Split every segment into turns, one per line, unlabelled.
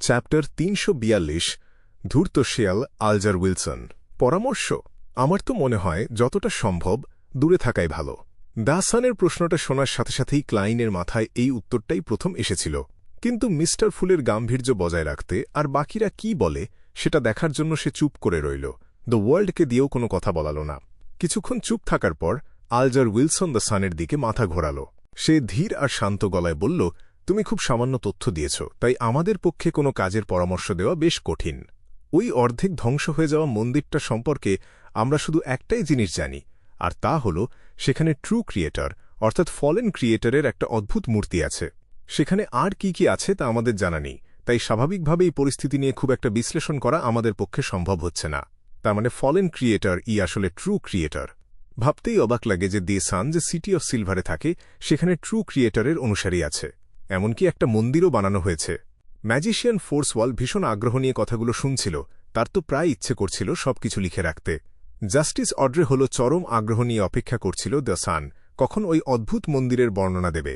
Chapter ৩৪২ ধূর্ত শেয়াল আলজার Wilson. পরামর্শ, আমার তো মনে হয় যতটা সম্ভব দূরে থাকাই ভালো। দাসানের প্রশ্নটা শোনার সাথে সাথেই ক্লাইনের মাথায় এই উত্তরটাই প্রথম এসেছিল, কিন্তু মিস্টার ফুলের গাম্ভীর্য বজায় রাখতে আর বাকিরা কি বলে সেটা দেখার জন্য সে চুপ করে রইল। দ্য ওয়ার্ল্ডকে দিয়েও কোনো কথা বলাল না। কিছুক্ষণ চুপ থাকার পর আলজার উইলসন দ্য সানের দিকে মাথা ঘোরাল। সে ধীর আর শান্ত গলায় বলল, তুমি খুব সামান্য তথ্য দিয়েছ, তাই আমাদের পক্ষে কোনো কাজের পরামর্শ দেওয়া বেশ কঠিন। ওই অর্ধেক ধ্বংস হয়ে যাওয়া মন্দিরটা সম্পর্কে আমরা শুধু একটাই জিনিস জানি, আর তা হল সেখানে ট্রু ক্রিয়েটর অর্থাৎ ফলেন ক্রিয়েটরের একটা অদ্ভুত মূর্তি আছে। সেখানে আর কি কি আছে তা আমাদের জানা নেই, তাই স্বাভাবিকভাবে এই পরিস্থিতি নিয়ে খুব একটা বিশ্লেষণ করা আমাদের পক্ষে সম্ভব হচ্ছে না। তার মানে ফলেন ক্রিয়েটর আসলে ট্রু ক্রিয়েটর। ভাবতেই অবাক লাগে যে দ্য সান যে সিটি অফ সিলভারে থাকে সেখানে ট্রু ক্রিয়েটরের অনুসারী আছে, এমনকি একটা মন্দিরও বানানো হয়েছে। ম্যাজিশিয়ান ফোর্সওয়াল ভীষণ আগ্রহ নিয়ে কথাগুলো শুনছিল। তার তো প্রায় ইচ্ছে করছিল সবকিছু লিখে রাখতে। জাস্টিস অড্রে হল চরম আগ্রহ নিয়ে অপেক্ষা করছিল দ্য সান কখন ওই অদ্ভুত মন্দিরের বর্ণনা দেবে।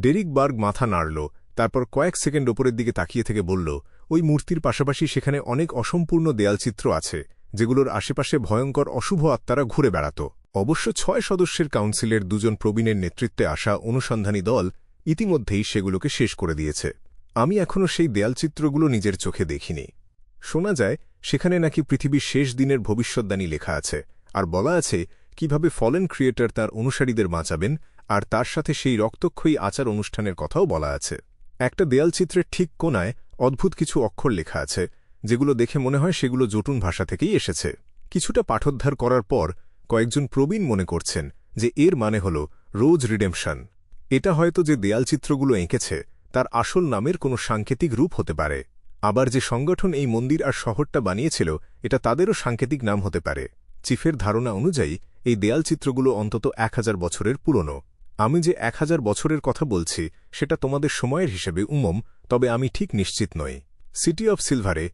ডেরিক বার্গ মাথা নাড়ল, তারপর কয়েক সেকেন্ড ওপরের দিকে তাকিয়ে থেকে বলল, ওই মূর্তির পাশাপাশি সেখানে অনেক অসম্পূর্ণ দেয়ালচিত্র আছে যেগুলোর আশেপাশে ভয়ঙ্কর অশুভ আত্মারা ঘুরে বেড়াত। অবশ্য ৬ সদস্যের কাউন্সিলের ২ জন প্রবীণের নেতৃত্বে আসা অনুসন্ধানী দল ইতিমধ্যেই সেগুলোকে শেষ করে দিয়েছে। আমি এখনও সেই দেয়ালচিত্রগুলো নিজের চোখে দেখিনি। শোনা যায় সেখানে নাকি পৃথিবীর শেষ দিনের ভবিষ্যদ্বাণী লেখা আছে, আর বলা আছে কিভাবে ফলেন ক্রিয়েটর তার অনুসারীদের বাঁচাবেন, আর তার সাথে সেই রক্তক্ষয়ী আচার অনুষ্ঠানের কথাও বলা আছে। একটা দেয়ালচিত্রের ঠিক কোনায় অদ্ভুত কিছু অক্ষর লেখা আছে, যেগুলো দেখে মনে হয় সেগুলো জটুন ভাষা থেকেই এসেছে। কিছুটা পাঠোদ্ধার করার পর কয়েকজন প্রবীণ মনে করছেন যে এর মানে হল রোজ রিডেমশন। এটা হয়তো যে দেয়ালচিত্রগুলো এঁকেছে তার আসল নামের কোনো সাংকেতিক রূপ হতে পারে। আবার যে সংগঠন এই মন্দির আর শহরটা বানিয়েছিল এটা তাদেরও সাংকেতিক নাম হতে পারে। চিফের ধারণা অনুযায়ী এই দেয়ালচিত্রগুলো অন্তত ১০০০ বছরের পুরনো। আমি যে ১০০০ বছরের কথা বলছি সেটা তোমাদের সময়ের হিসেবে তবে আমি ঠিক নিশ্চিত নই। সিটি অফ সিলভারে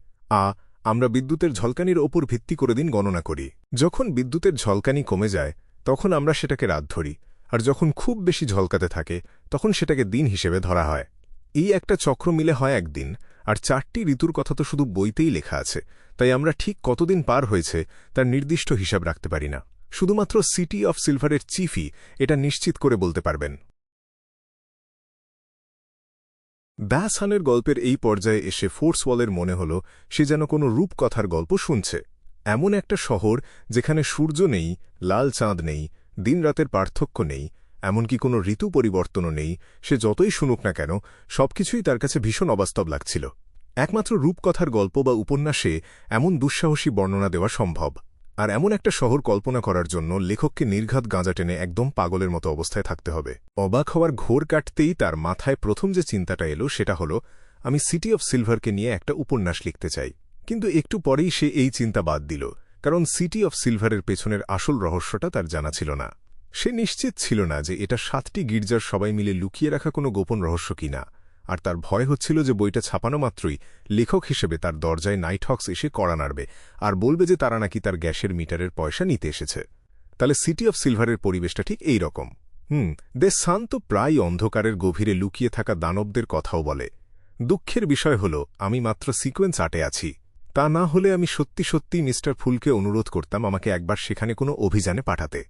আমরা বিদ্যুতের ঝলকানির ওপর ভিত্তি করে দিন গণনা করি। যখন বিদ্যুতের ঝলকানি কমে যায় তখন আমরা সেটাকে রাত ধরি, আর যখন খুব বেশি ঝলকাতে থাকে তখন সেটাকে দিন হিসেবে ধরা হয়। এই একটা চক্র মিলে হয় একদিন, আর ৪টি ঋতুর কথা তো শুধু বইতেই লেখা আছে, তাই আমরা ঠিক কতদিন পার হয়েছে তার নির্দিষ্ট হিসাব রাখতে পারি না। শুধুমাত্র সিটি অফ সিলভারের চিফই এটা নিশ্চিত করে বলতে পারবেন। দ্য সানের গল্পের এই পর্যায়ে এসে ফোর্সওয়ালের মনে হল সে যেন কোনো রূপকথার গল্প শুনছে। এমন একটা শহর যেখানে সূর্য নেই, লাল চাঁদ নেই, দিনরাতের পার্থক্য নেই, এমনকি কোনো ঋতু পরিবর্তনও নেই। সে যতই শুনুক না কেন সবকিছুই তার কাছে ভীষণ অবাস্তব লাগছিল। একমাত্র রূপকথার গল্প বা উপন্যাসে এমন দুঃসাহসী বর্ণনা দেওয়া সম্ভব। আর এমন একটা শহর কল্পনা করার জন্য লেখককে নির্ঘাত গাঁজা টেনে একদম পাগলের মতো অবস্থায় থাকতে হবে। অবাক হওয়ার ঘোর কাটতেই তার মাথায় প্রথম যে চিন্তাটা এলো সেটা হল, আমি সিটি অফ সিলভারকে নিয়ে একটা উপন্যাস লিখতে চাই। কিন্তু একটু পরেই সে এই চিন্তা বাদ দিল, কারণ সিটি অফ সিলভারের পেছনের আসল রহস্যটা তার জানা ছিল না। সে নিশ্চিত ছিল না যে এটা ৭টি গির্জার সবাই মিলে লুকিয়ে রাখা কোনো গোপন রহস্য কিনা, আর তার ভয় হচ্ছিল যে বইটা ছাপানো মাত্রই লেখক হিসেবে তার দরজায় নাইটহক্স এসে কড়া নাড়বে আর বলবে যে তারা নাকি তার গ্যাসের মিটারের পয়সা নিতে এসেছে। তাহলে সিটি অফ সিলভারের পরিবেশটা ঠিক এই রকম। দ্য সান তো প্রায় অন্ধকারের গভীরে লুকিয়ে থাকা দানবদের কথাও বলে। দুঃখের বিষয় হল আমি মাত্র সিকোয়েন্স আর্টে আছি। তা না হলে আমি সত্যি সত্যি মিস্টার ফুলকে অনুরোধ করতাম আমাকে একবার সেখানে কোনো অভিযানে পাঠাতে।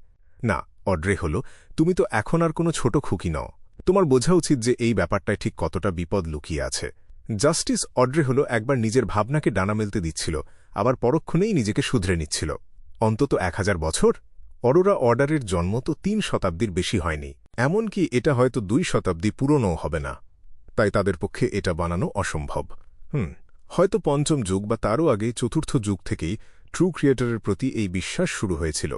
না অড্রে হল, তুমি তো এখন আর কোনো ছোট খুকি নও। তোমার বোঝা উচিত যে এই ব্যাপারটায় ঠিক কতটা বিপদ লুকিয়ে আছে। জাস্টিস অড্রে হল একবার নিজের ভাবনাকে ডানা মেলতে দিচ্ছিল, আবার পরক্ষণেই নিজেকে শুধরে নিচ্ছিল। অন্তত ১০০০ বছর? অরোরা অর্ডারের জন্ম তো ৩ শতাব্দীর বেশি হয়নি, এমনকি এটা হয়তো ২ শতাব্দী পুরনোও হবে না। তাই তাদের পক্ষে এটা বানানো অসম্ভব। হয়তো ৫ম যুগ বা তারও আগে ৪র্থ যুগ থেকেই ট্রু ক্রিয়েটরের প্রতি এই বিশ্বাস শুরু হয়েছিল।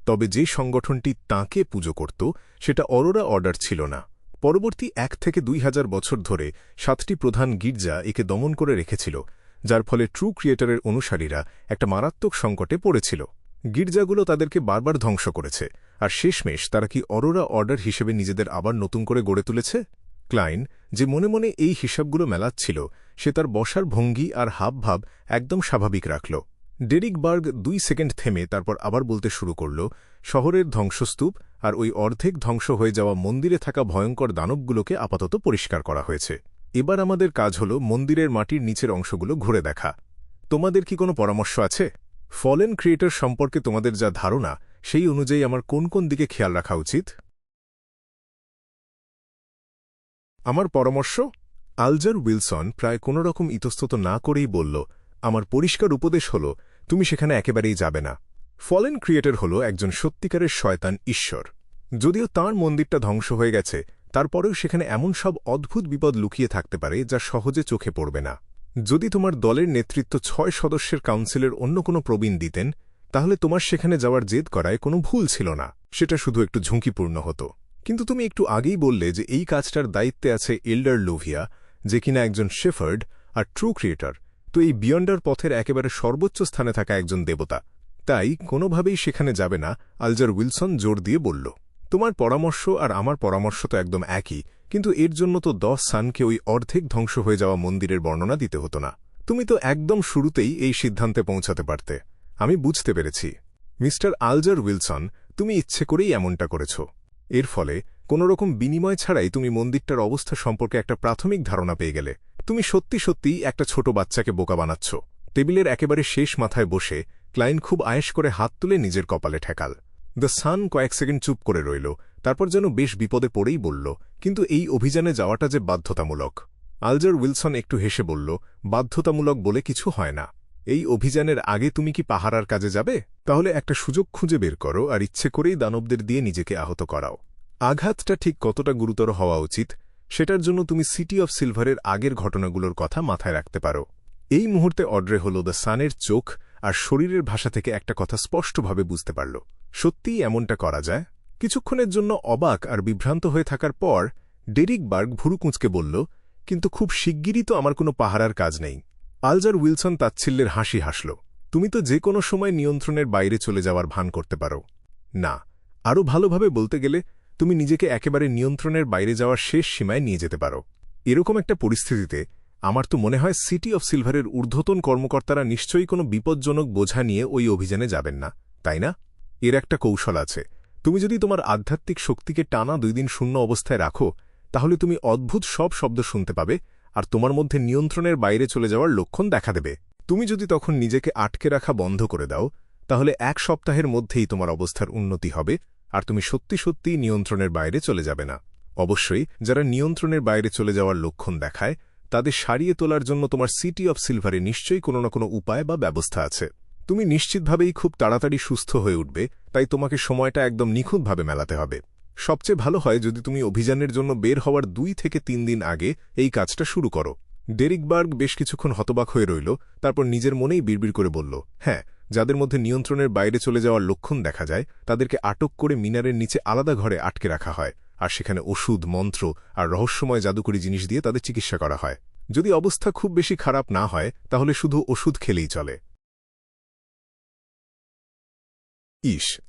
তবে যে সংগঠনটি তাঁকে পুজো করত সেটা অরোরা অর্ডার ছিল না। পরবর্তী ১ থেকে ২০০০ বছর ধরে ৭টি প্রধান গির্জা একে দমন করে রেখেছিল, যার ফলে ট্রু ক্রিয়েটরের অনুসারীরা একটা মারাত্মক সংকটে পড়েছিল। গির্জাগুলো তাদেরকে বারবার ধ্বংস করেছে, আর শেষমেশ তারা কি অরোরা অর্ডার হিসেবে নিজেদের আবার নতুন করে গড়ে তুলেছে? ক্লাইন, যে মনে মনে এই হিসাবগুলো মেলাচ্ছিল, সে তার বসার ভঙ্গি আর হাবভাব একদম স্বাভাবিক রাখল। ডেরিক বার্গ ২ সেকেন্ড থেমে তারপর আবার বলতে শুরু করল, শহরের ধ্বংসস্তূপ আর ওই অর্ধেক ধ্বংস হয়ে যাওয়া মন্দিরে থাকা ভয়ঙ্কর দানবগুলোকে আপাতত পরিষ্কার করা হয়েছে। এবার আমাদের কাজ হল মন্দিরের মাটির নিচের অংশগুলো ঘুরে দেখা। তোমাদের কি কোনো পরামর্শ আছে? ফলেন ক্রিয়েটর সম্পর্কে তোমাদের যা ধারণা, সেই অনুযায়ী আমার কোন কোন দিকে খেয়াল রাখা উচিত? আমার পরামর্শ, আলজার উইলসন প্রায় কোনোরকম ইতস্তত না করেই বলল, আমার পরিষ্কার উপদেশ হল তুমি সেখানে একেবারেই যাবে না। ফলেন ক্রিয়েটর হল একজন সত্যিকারের শয়তান ঈশ্বর। যদিও তাঁর মন্দিরটা ধ্বংস হয়ে গেছে, তারপরেও সেখানে এমন সব অদ্ভুত বিপদ লুকিয়ে থাকতে পারে যা সহজে চোখে পড়বে না। যদি তোমার দলের নেতৃত্ব 6 সদস্যের কাউন্সিলের অন্য কোনো প্রবীণ দিতেন, তাহলে তোমার সেখানে যাওয়ার জেদ করায় কোনো ভুল ছিল না, সেটা শুধু একটু ঝুঁকিপূর্ণ হতো। কিন্তু তুমি একটু আগেই বললে যে এই কাজটার দায়িত্বে আছে এল্ডার লোভিয়া, যে কিনা একজন শেফার্ড আর ট্রু ক্রিয়েটর, তো এই বিয়ন্ডার পথের একেবারে সর্বোচ্চ স্থানে থাকা একজন দেবতা। তাই কোনোভাবেই সেখানে যাবে না, আলজার উইলসন জোর দিয়ে বলল। তোমার পরামর্শ আর আমার পরামর্শ তো একদম একই, কিন্তু এর জন্য তো 10 সানকে ওই অর্ধেক ধ্বংস হয়ে যাওয়া মন্দিরের বর্ণনা দিতে হতো না। তুমি তো একদম শুরুতেই এই সিদ্ধান্তে পৌঁছাতে পারতে। আমি বুঝতে পেরেছি মিস্টার আলজার উইলসন, তুমি ইচ্ছে করেই এমনটা করেছ। এর ফলে কোনোরকম বিনিময় ছাড়াই তুমি মন্দিরটার অবস্থা সম্পর্কে একটা প্রাথমিক ধারণা পেয়ে গেলে। তুমি সত্যি সত্যিই একটা ছোট বাচ্চাকে বোকা বানাচ্ছ। টেবিলের একেবারে শেষ মাথায় বসে ক্লাইন খুব আয়েশ করে হাত তুলে নিজের কপালে ঠেকাল। দ্য সান কয়েক সেকেন্ড চুপ করে রইল, তারপর যেন বেশ বিপদে পড়েই বলল, কিন্তু এই অভিযানে যাওয়াটা যে বাধ্যতামূলক। আলজার উইলসন একটু হেসে বলল, বাধ্যতামূলক বলে কিছু হয় না। এই অভিযানের আগে তুমি কি পাহারার কাজে যাবে? তাহলে একটা সুযোগ খুঁজে বের করো আর ইচ্ছে করেই দানবদের দিয়ে নিজেকে আহত করাও। আঘাতটা ঠিক কতটা গুরুতর হওয়া উচিত, সেটার জন্য তুমি সিটি অফ সিলভারের আগের ঘটনাগুলোর কথা মাথায় রাখতে পারো। এই মুহূর্তে অড্রে হল দ্য সানের চোখ আর শরীরের ভাষা থেকে একটা কথা স্পষ্টভাবে বুঝতে পারল। সত্যিই এমনটা করা যায়? কিছুক্ষণের জন্য অবাক আর বিভ্রান্ত হয়ে থাকার পর ডেরিক বার্গ ভুরু কুঁচকে বলল, কিন্তু খুব শিগগিরই তো আমার কোনো পাহারার কাজ নেই। আলজার উইলসন তাচ্ছিল্যের হাসি হাসল। তুমি তো যে কোনো সময় নিয়ন্ত্রণের বাইরে চলে যাওয়ার ভান করতে পারো। না, আরও ভালোভাবে বলতে গেলে তুমি নিজেকে একেবারে নিয়ন্ত্রণের বাইরে যাওয়ার শেষ সীমায় নিয়ে যেতে পারো। এরকম একটা পরিস্থিতিতে আমার তো মনে হয় সিটি অফ সিলভারের ঊর্ধ্বতন কর্মকর্তারা নিশ্চয়ই কোনো বিপজ্জনক বোঝা নিয়ে ওই অভিযানে যাবেন না, তাই না? এর একটা কৌশল আছে। তুমি যদি তোমার আধ্যাত্মিক শক্তিকে টানা 2 দিন শূন্য অবস্থায় রাখো, তাহলে তুমি অদ্ভুত সব শব্দ শুনতে পাবে আর তোমার মধ্যে নিয়ন্ত্রণের বাইরে চলে যাওয়ার লক্ষণ দেখা দেবে। তুমি যদি তখন নিজেকে আটকে রাখা বন্ধ করে দাও, তাহলে 1 সপ্তাহের মধ্যেই তোমার অবস্থার উন্নতি হবে আর তুমি সত্যি সত্যিই নিয়ন্ত্রণের বাইরে চলে যাবে না। অবশ্যই যারা নিয়ন্ত্রণের বাইরে চলে যাওয়ার লক্ষণ দেখায়, তাদের সারিয়ে তোলার জন্য তোমার সিটি অফ সিলভারে নিশ্চয়ই কোনো না কোনো উপায় বা ব্যবস্থা আছে। তুমি নিশ্চিতভাবেই খুব তাড়াতাড়ি সুস্থ হয়ে উঠবে, তাই তোমাকে সময়টা একদম নিখুঁতভাবে মেলাতে হবে। সবচেয়ে ভালো হয় যদি তুমি অভিযানের জন্য বের হওয়ার 2 থেকে 3 দিন আগে এই কাজটা শুরু করো। ডেরিক বার্গ বেশ কিছুক্ষণ হতবাক হয়ে রইল, তারপর নিজের মনেই বিড়বিড় করে বলল, হ্যাঁ, যাদের মধ্যে নিয়ন্ত্রণের বাইরে চলে যাওয়ার লক্ষণ দেখা যায় তাদেরকে আটক করে মিনারের নিচে আলাদা ঘরে আটকে রাখা হয়, আর সেখানে ওষুধ, মন্ত্র আর রহস্যময় জাদুকরী জিনিস দিয়ে তাদের চিকিৎসা করা হয়। যদি অবস্থা খুব বেশি খারাপ না হয়, তাহলে শুধু ওষুধ খেলেই চলে।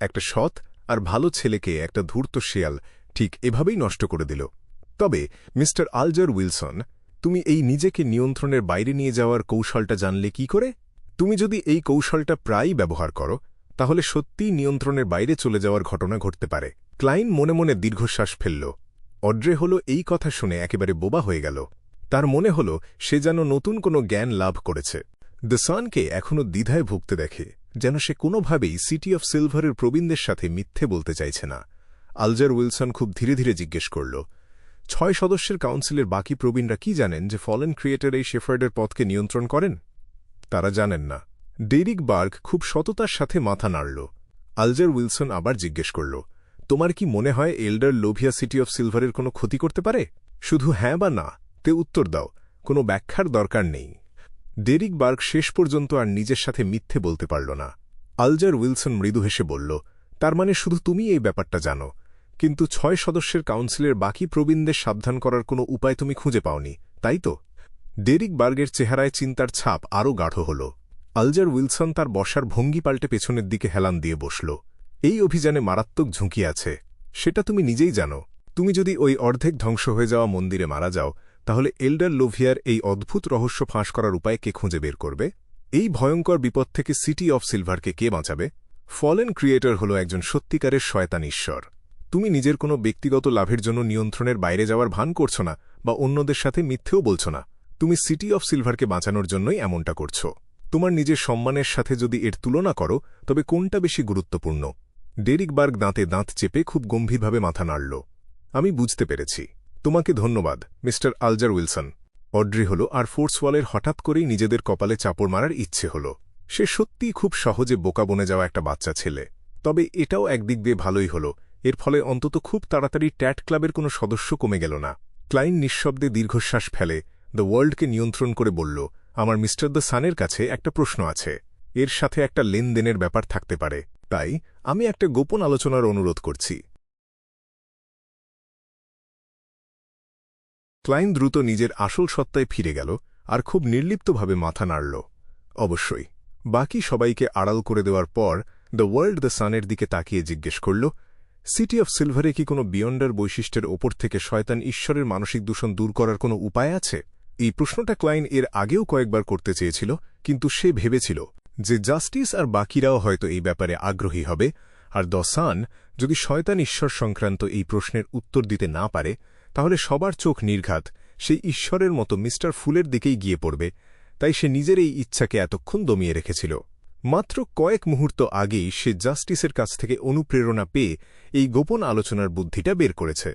একটা সৎ আর ভালো ছেলেকে একটা ধূর্ত শেয়াল ঠিক এভাবেই নষ্ট করে দিল। তবে মিস্টার আলজার উইলসন, তুমি এই নিজেকে নিয়ন্ত্রণের বাইরে নিয়ে যাওয়ার কৌশলটা জানলে কি করে? তুমি যদি এই কৌশলটা প্রায়ই ব্যবহার করো, তাহলে সত্যিই নিয়ন্ত্রণের বাইরে চলে যাওয়ার ঘটনা ঘটতে পারে। ক্লাইন মনে মনে দীর্ঘশ্বাস ফেলল। অড্রে হল এই কথা শুনে একেবারে বোবা হয়ে গেল। তার মনে হল সে যেন নতুন কোনো জ্ঞান লাভ করেছে। দ্য সানকে এখনও দ্বিধায় ভুগতে দেখে, যেন সে কোনোভাবেই সিটি অফ সিলভারের প্রবীণদের সাথে মিথ্যে বলতে চাইছে না। আলজার উইলসন খুব ধীরে ধীরে জিজ্ঞেস করল, 6 সদস্যের কাউন্সিলের বাকি প্রবীণরা কি জানেন যে ফলেন ক্রিয়েটর এই শেফার্ডের পথকে নিয়ন্ত্রণ করেন? তারা জানেন না। ডেরিক বার্গ খুব সততার সাথে মাথা নাড়ল। আলজার উইলসন আবার জিজ্ঞেস করল, তোমার কি মনে হয় এল্ডার লোভিয়া সিটি অফ সিলভারের কোনো ক্ষতি করতে পারে? শুধু হ্যাঁ বা না তে উত্তর দাও, কোনো ব্যাখ্যার দরকার নেই। ডেরিক বার্গ শেষ পর্যন্ত আর নিজের সাথে মিথ্যে বলতে পারল না। আলজার উইলসন মৃদু হেসে বলল, তার মানে শুধু তুমি এই ব্যাপারটা জানো, কিন্তু 6 সদস্যের কাউন্সিলের বাকি প্রবীণদের সাবধান করার কোনো উপায় তুমি খুঁজে পাওনি, তাই তো? ডেরিক বার্গের চেহারায় চিন্তার ছাপ আরও গাঢ় হল। আলজার উইলসন তার বসার ভঙ্গি পাল্টে পেছনের দিকে হেলান দিয়ে বসল। এই অভিযানে মারাত্মক ঝুঁকি আছে, সেটা তুমি নিজেই জানো। তুমি যদি ওই অর্ধেক ধ্বংস হয়ে যাওয়া মন্দিরে মারা যাও, তাহলে এল্ডার লোভিয়ার এই অদ্ভুত রহস্য ফাঁস করার উপায় কে খুঁজে বের করবে? এই ভয়ঙ্কর বিপদ থেকে সিটি অফ সিলভারকে কে বাঁচাবে? ফলেন ক্রিয়েটর হল একজন সত্যিকারের শয়তান ঈশ্বর। তুমি নিজের কোনো ব্যক্তিগত লাভের জন্য নিয়ন্ত্রণের বাইরে যাওয়ার ভান করছ না, বা অন্যদের সাথে মিথ্যেও বলছ না। তুমি সিটি অফ সিলভারকে বাঁচানোর জন্যই এমনটা করছ। তোমার নিজের সম্মানের সাথে যদি এর তুলনা করো তবে কোনটা বেশি গুরুত্বপূর্ণ? ডেরিক বার্গ দাঁতে দাঁত চেপে খুব গম্ভীরভাবে মাথা নাড়ল। আমি বুঝতে পেরেছি। তোমাকে ধন্যবাদ, মিস্টার আলজার উইলসন। অড্রি হল আর ফোর্সওয়ালের হঠাৎ করেই নিজেদের কপালে চাপড় মারার ইচ্ছে হল। সে সত্যিই খুব সহজে বোকা বনে যাওয়া একটা বাচ্চা ছেলে। তবে এটাও একদিক দিয়ে ভালোই হল, এর ফলে অন্তত খুব তাড়াতাড়ি ট্যাট ক্লাবের কোনো সদস্য কমে গেল না। ক্লাইন নিঃশব্দে দীর্ঘশ্বাস ফেলে দ্য ওয়ার্ল্ডকে নিয়ন্ত্রণ করে বলল, আমার মিস্টার দ্য সানের কাছে একটা প্রশ্ন আছে। এর সাথে একটা লেনদেনের ব্যাপার থাকতে পারে, তাই আমি একটা গোপন আলোচনার অনুরোধ করছি। ক্লাইন দ্রুত নিজের আসল সত্তায় ফিরে গেল আর খুব নির্লিপ্তভাবে মাথা নাড়ল। অবশ্যই। বাকি সবাইকে আড়াল করে দেওয়ার পর দ্য ওয়ার্ল্ড দ্য সানের দিকে তাকিয়ে জিজ্ঞেস করল, সিটি অফ সিলভারে কি কোনো বিয়ন্ডার বৈশিষ্ট্যের ওপর থেকে শয়তান ঈশ্বরের মানসিক দূষণ দূর করার কোনো উপায় আছে? এই প্রশ্নটা ক্লাইন এর আগেও কয়েকবার করতে চেয়েছিল, কিন্তু সে ভেবেছিল যে জাস্টিস আর বাকিরাও হয়তো এই ব্যাপারে আগ্রহী হবে, আর দ্য সান যদি শয়তান ঈশ্বর সংক্রান্ত এই প্রশ্নের উত্তর দিতে না পারে তাহলে সবার চোখ নির্ঘাত সেই ঈশ্বরের মতো মিস্টার ফুলের দিকেই গিয়ে পড়বে। তাই সে নিজের এই ইচ্ছাকে এতক্ষণ দমিয়ে রেখেছিল। মাত্র কয়েক মুহূর্ত আগেই সে জাস্টিসের কাছ থেকে অনুপ্রেরণা পেয়ে এই গোপন আলোচনার বুদ্ধিটা বের করেছে।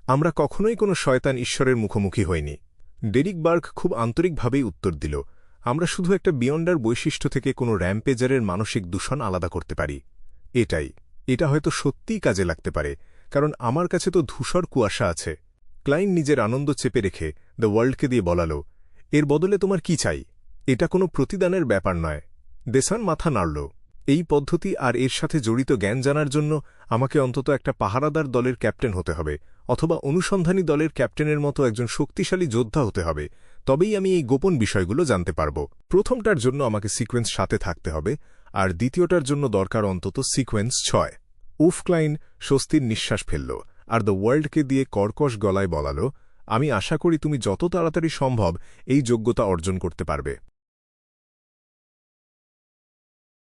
আমরা কখনোই কোনো শয়তান ঈশ্বরের মুখোমুখি হইনি। ডেরিক বার্গ খুব আন্তরিকভাবেই উত্তর দিল, আমরা শুধু একটা বিয়ন্ডার বৈশিষ্ট্য থেকে কোনো র্যাম্পেজারের মানসিক দূষণ আলাদা করতে পারি। এটা হয়তো সত্যিই কাজে লাগতে পারে, কারণ আমার কাছে তো ধূসর কুয়াশা আছে। ক্লাইন নিজের আনন্দ চেপে রেখে দ্য ওয়ার্ল্ডকে দিয়ে বলাল, এর বদলে তোমার কি চাই? এটা কোনো প্রতিদানের ব্যাপার নয়। দেসান মাথা নাড়ল। এই পদ্ধতি আর এর সাথে জড়িত জ্ঞান জানার জন্য আমাকে অন্তত একটা পাহারাদার দলের ক্যাপ্টেন হতে হবে, অথবা অনুসন্ধানী দলের ক্যাপ্টেনের মতো একজন শক্তিশালী যোদ্ধা হতে হবে। তবেই আমি এই গোপন বিষয়গুলো জানতে পারব। প্রথমটার জন্য আমাকে সিকোয়েন্স সাথে থাকতে হবে, আর দ্বিতীয়টার জন্য দরকার অন্তত সিকোয়েন্স 6। উফ! ক্লাইন স্বস্তির নিঃশ্বাস ফেলল আর দ্য ওয়ার্ল্ডকে দিয়ে কর্কশ গলায় বলাল, আমি আশা করি তুমি যত তাড়াতাড়ি সম্ভব এই যোগ্যতা অর্জন করতে পারবে।